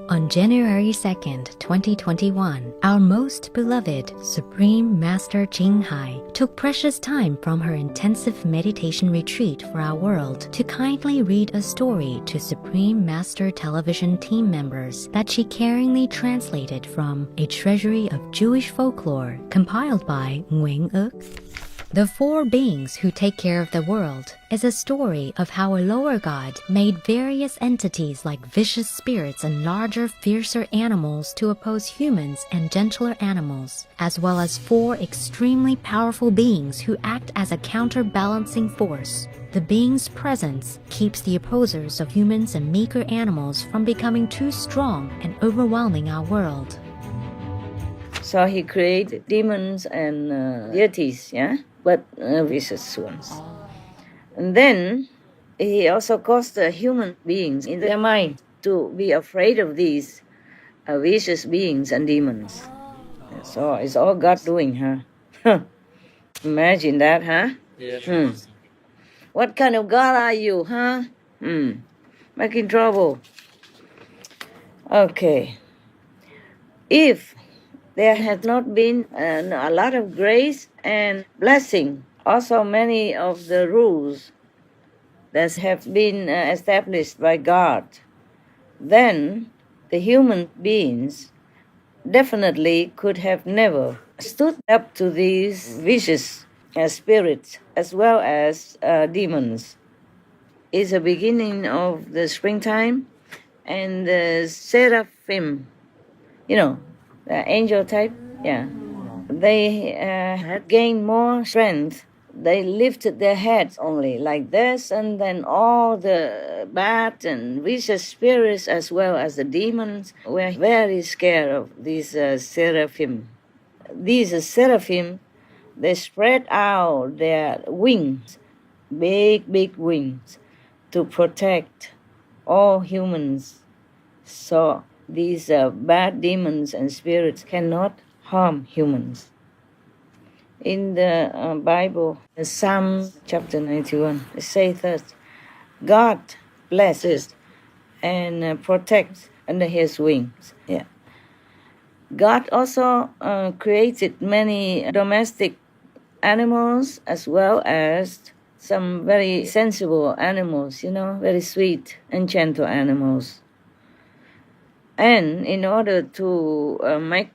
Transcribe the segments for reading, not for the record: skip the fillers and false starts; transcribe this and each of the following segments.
On January 2nd, 2021, our most beloved Supreme Master THANH HಈI took precious time from her intensive meditation retreat for our world to kindly read a story to Supreme Master Television team members that she caringly translated from a treasury of Jewish folklore compiled by Mệnh I. The Four Beings Who Take Care of the World is a story of how a lower god made various entities like vicious spirits and larger, fiercer animals to oppose humans and gentler animals, as well as four extremely powerful beings who act as a counterbalancing force. The being's presence keeps the opposers of humans and meeker animals from becoming too strong and overwhelming our world. So he created demons and deities, yeah? But vicious ones. And then he also caused the human beings in their mind to be afraid of these vicious beings and demons. So it's all God doing, huh? Imagine that, huh? Yeah. What kind of God are you, huh? Making trouble. Okay. If there had not been a lot of grace and blessing, also many of the rules that have been established by God, then the human beings definitely could have never stood up to these vicious spirits as well as demons. It's the beginning of the springtime, and the seraphim, the angel type, yeah. They had gained more strength. They lifted their heads only like this, and then all the bad and vicious spirits as well as the demons were very scared of these seraphim. These seraphim, they spread out their wings, big wings, to protect all humans. So these bad demons and spirits cannot harm humans. In the Bible, Psalm chapter 91, it says that God blesses and protects under his wings. Yeah. God also created many domestic animals as well as some very sensible animals, very sweet and gentle animals. And in order to make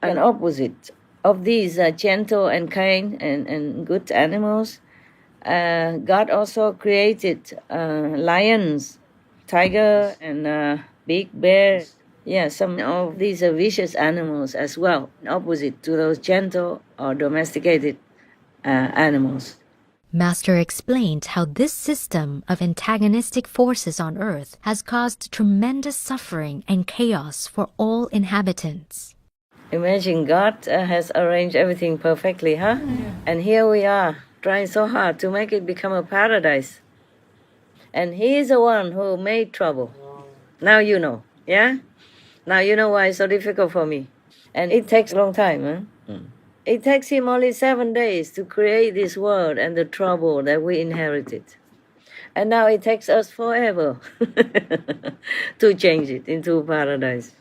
an opposite of these gentle and kind and good animals, God also created lions, tiger, and big bear. Yeah, some of these are vicious animals as well, opposite to those gentle or domesticated animals. Master explained how this system of antagonistic forces on Earth has caused tremendous suffering and chaos for all inhabitants. Imagine God has arranged everything perfectly, huh? Yeah. And here we are, trying so hard to make it become a paradise. And he is the one who made trouble. Now you know, yeah? Now you know why it's so difficult for me. And it takes a long time, huh? It takes him only 7 days to create this world and the trouble that we inherited. And now it takes us forever to change it into paradise.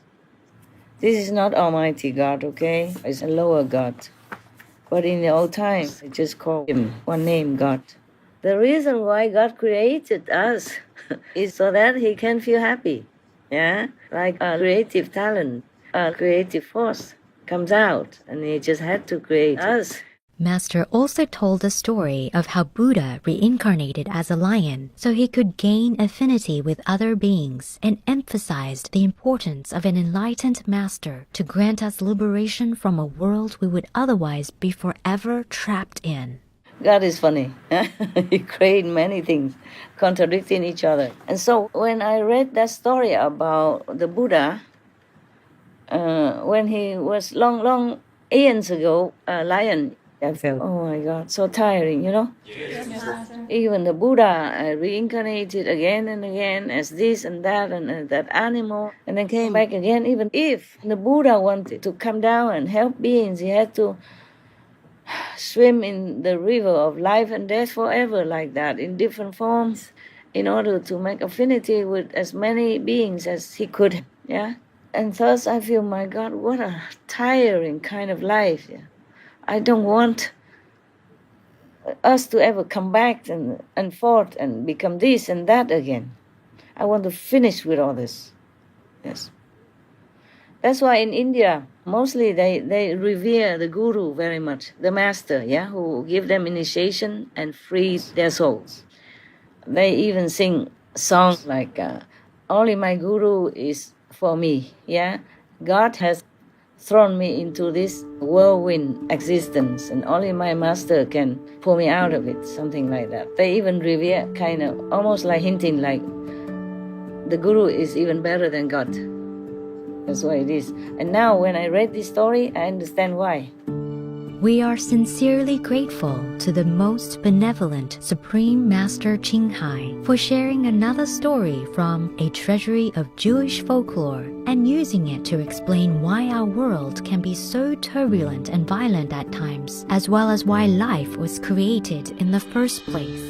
This is not Almighty God, okay? It's a lower God. But in the old times, they just called him one name, God. The reason why God created us is so that he can feel happy. Yeah? Like a creative talent, a creative force comes out, and he just had to create us. Master also told a story of how Buddha reincarnated as a lion so he could gain affinity with other beings, and emphasized the importance of an enlightened master to grant us liberation from a world we would otherwise be forever trapped in. God is funny. He created many things contradicting each other. And so when I read that story about the Buddha, when he was long eons ago, a lion, I felt, oh my God, so tiring, Yes. Even the Buddha reincarnated again and again as this and that animal, and then came back again. Even if the Buddha wanted to come down and help beings, he had to swim in the river of life and death forever like that, in different forms, in order to make affinity with as many beings as he could. Yeah. And thus I feel, my God, what a tiring kind of life. Yeah. I don't want us to ever come back and forth and become this and that again. I want to finish with all this. Yes. That's why in India, mostly they revere the guru very much, the master, yeah, who give them initiation and frees their souls. They even sing songs like, only my guru is for me, yeah. God has thrown me into this whirlwind existence and only my master can pull me out of it, something like that. They even revere, kind of almost like hinting like the guru is even better than God. That's what it is. And now when I read this story, I understand why. We are sincerely grateful to the most benevolent Supreme Master Ching Hai for sharing another story from a treasury of Jewish folklore and using it to explain why our world can be so turbulent and violent at times, as well as why life was created in the first place.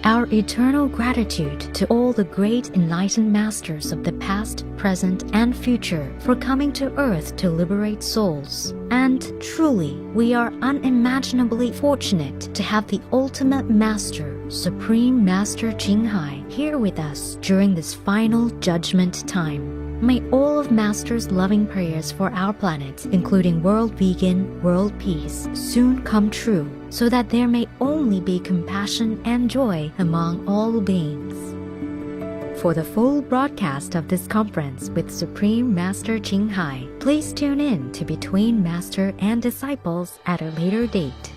Our eternal gratitude to all the great enlightened masters of the past, present, and future for coming to Earth to liberate souls. And truly, we are unimaginably fortunate to have the ultimate master, Supreme Master Ching Hai, here with us during this final judgment time. May all of Master's loving prayers for our planet, including world vegan, world peace, soon come true, so that there may only be compassion and joy among all beings. For the full broadcast of this conference with Supreme Master Ching Hai, please tune in to Between Master and Disciples at a later date.